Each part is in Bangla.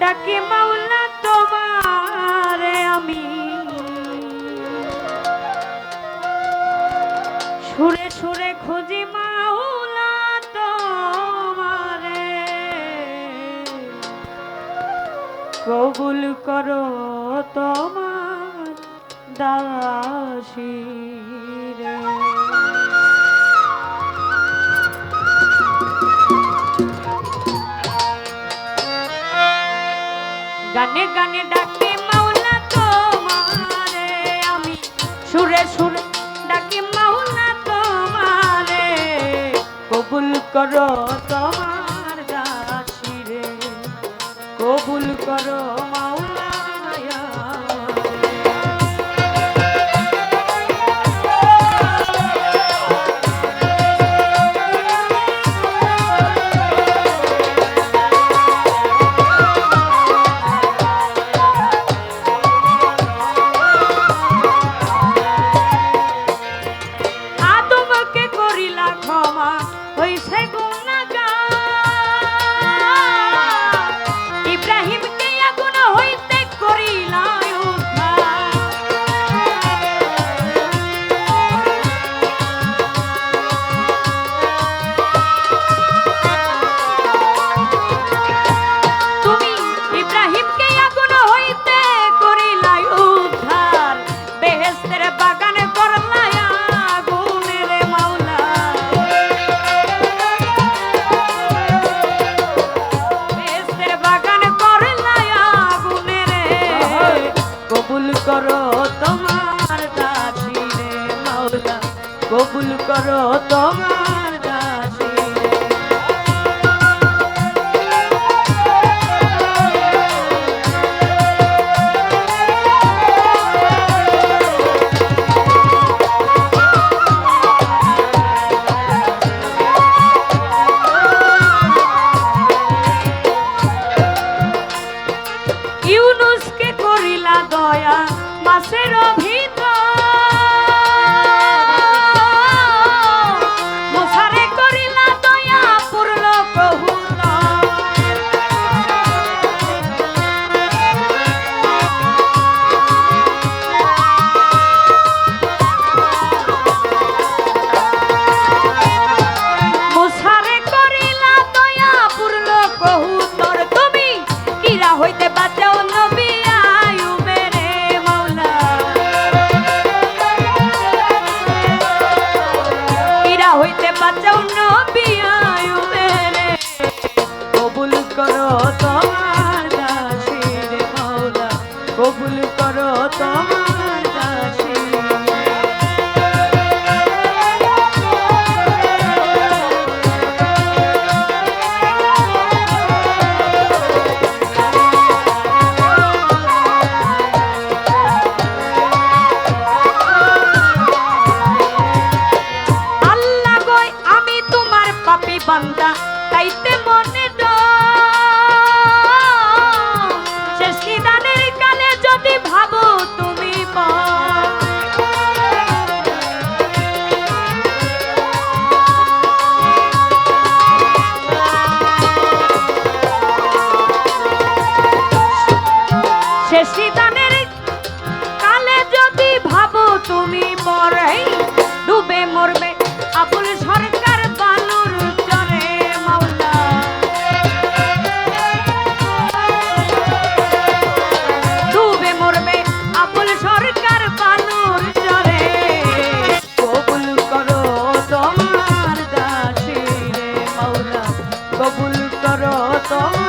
ডাকি মাওলা তোমারে আমি, সুরে সুরে খুঁজি মাওলা তোমারে, কবুল করো তোমার দাসী রে। গানে গানে ডাকি মাওলা তোমারে আমি, সুরে সুরে ডাকি মাওলা তোমারে, কবুল করো তোমার দাসী রে, কবুল করো মাওলা। করো তোমার দাসী রে মাওলা, কবুল করো তোমার দাসী রে। ইউনুসকে করিলা দয়া মাছের ভিতর, মুসারে করিলা দয়া পূর্ণ কহুত, মুসারে করিলা দয়া পূর্ণ কহুতর, তুমি কিরা হইতে বাঁচাও নবী হইতে বাঁচাও নবী আয়ুবেরে, কবুল করো তোমার দাসী রে মাওলা, কবুল করো তোমার দাসী। বান্দা তাইতে মনে শেষ নিদানের কালে যদি ভাবো তুমি শেষ নিদানের কালে যদি ভাবো তুমি মরে, ডুবে মরবে আবুল সরকার বালুর চরে মাওলা, ডুবে মরবে আবুল সরকার বালুর চরে, কবুল করো তোমার দাসী রে মাওলা, কবুল করো তোমার।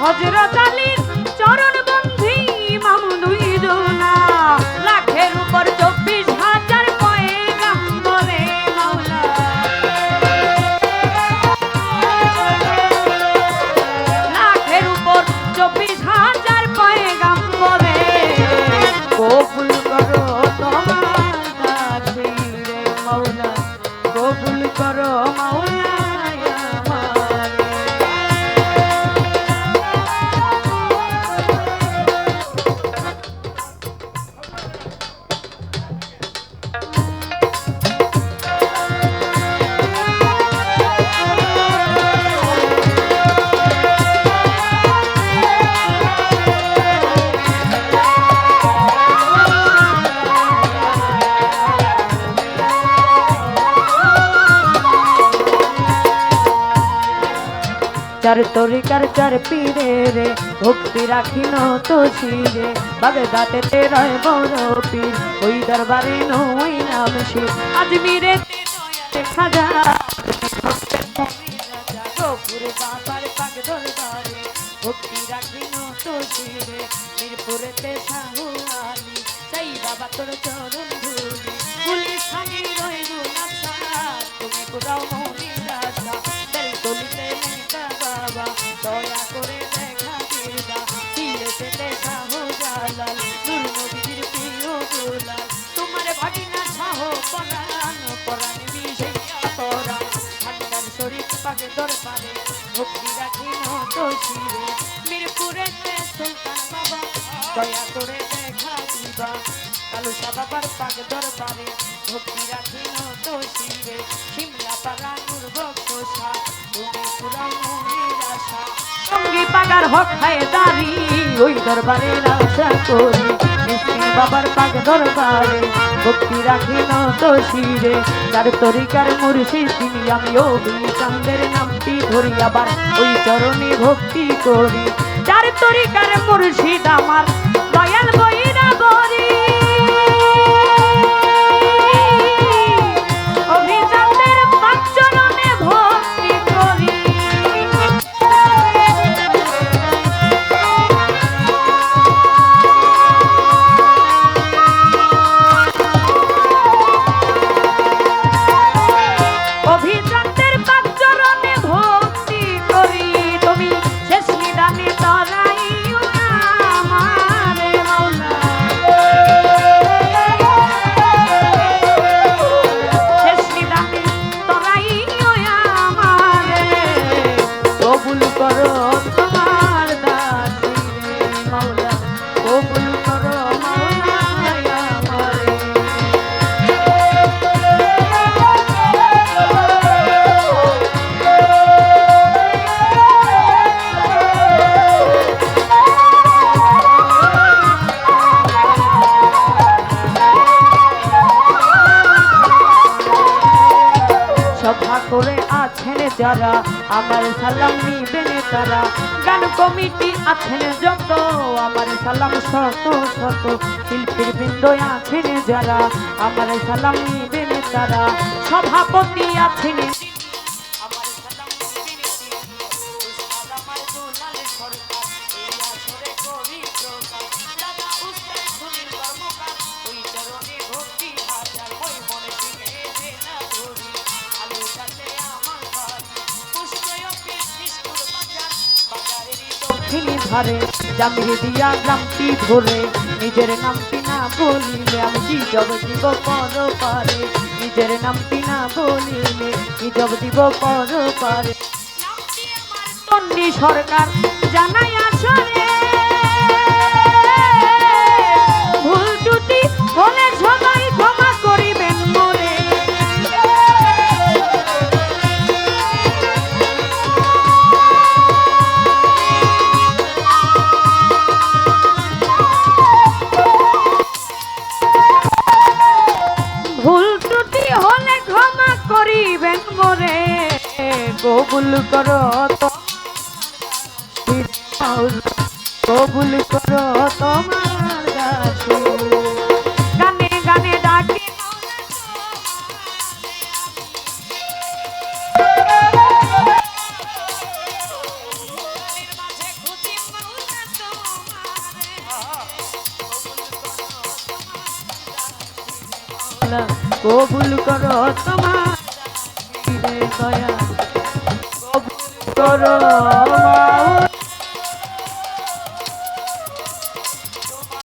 হযরত আলীর চার তরিকার চার পীরে রে ভক্তি রাখিল তো শিরে বাগদাদেতে রয় বড় পীর ওই দরবারে নই নাম শির আজমিরে দেখা যা গোপুরে বাবার পাক দরবারে ভক্তি রাখিল তো শিরে মিরপুরেতে শাহু আলী সেই বাবা তোর চরণ ধুলি পুলিশ সানি রইল না ছাড়া তুমি কোথাও মনির আশা বেল তলিতে নেতা বাবা দয়া করে দেখা দিদা সিলেতে শাহু জালাল নূর নবীর প্রিয় দুলাল তোমার ভাগিনা শাহ পরাণ পরাণ মিশাইয়া পরাণ ভান্ডার শরীফ পাক দরবারে ভক্তি রাখিল তো শিরে মিরপুরেতে সুলতান বাবা দয়া করে দেখা দিবা কালুসা বাবার পাক দরবারে ভক্তি রাখিল তো শিরে শিমলা পাড়া নূর বক্সা তুমি পুরাই মনের আশা সঙ্গী পাগার হক খায় দাঁড়ি ওই দরবারে আশা করি মিসকিন বাবার পাক দরবারে ভক্তি রাখিল তো শিরে যার তরিকার মুর্শিদ তিনি আমি অভিচাঁদের নামটি ধরি আবার ওই চরণে ভক্তি করি যার তরিকার মুর্শিদ আমার দয়াল বইরা বরি অভিচাঁদের পাক চরণে ভক্তি করি অভিচাঁদের পাক চরণে ভক্তি করি তুমি শেষ নিদানে তরাইও না আমারে মাওলা শেষ নিদানে তরাইও আমারে কবুল করো তোমার দাসী রে মাওলা কবুল করো মাওলা আমারে সভা করে আছেন যারা আমার সালাম নিবেন তারা গান কমিটি আছেন যত আমার সালাম শত শত শিল্পীর বৃন্দ আছেন যারা আমার সালাম নিবেন তারা সভাপতি আছেন আমার সালাম নিবেন উস্তাদ আমার দুলাল সরকার এই আসরে কবি প্রকার দাদা উস্তাদ সুনীল কর্মকার ওই চরণে ভক্তি হাজার ওই মনে শিখে দে না ধরি আলো কাছে আমার বাড়ি পুষ্পয়কে নিষ্ঠুর বাজার বাজারের দক্ষিণী ধারে জামিয়ে দিয়া গ্রামটি ধরে নিজের নামটি না বলিলে আমি কি জব দিব পর পারে নিজের নামটি না বলিলে কি জব দিব পর পারে নামটি আমার তন্ডি সরকার জানাই আসরে ভুল ত্রুটি হলে সবাই ক্ষমা করিবেন মোরে ভুল ত্রুটি হলে ক্ষমা করিবেন মোরে কবুল করো কবুল করো তোমার দাসী গানে গানে ডাকি কবুল করো তোমার দয়া কবুল করো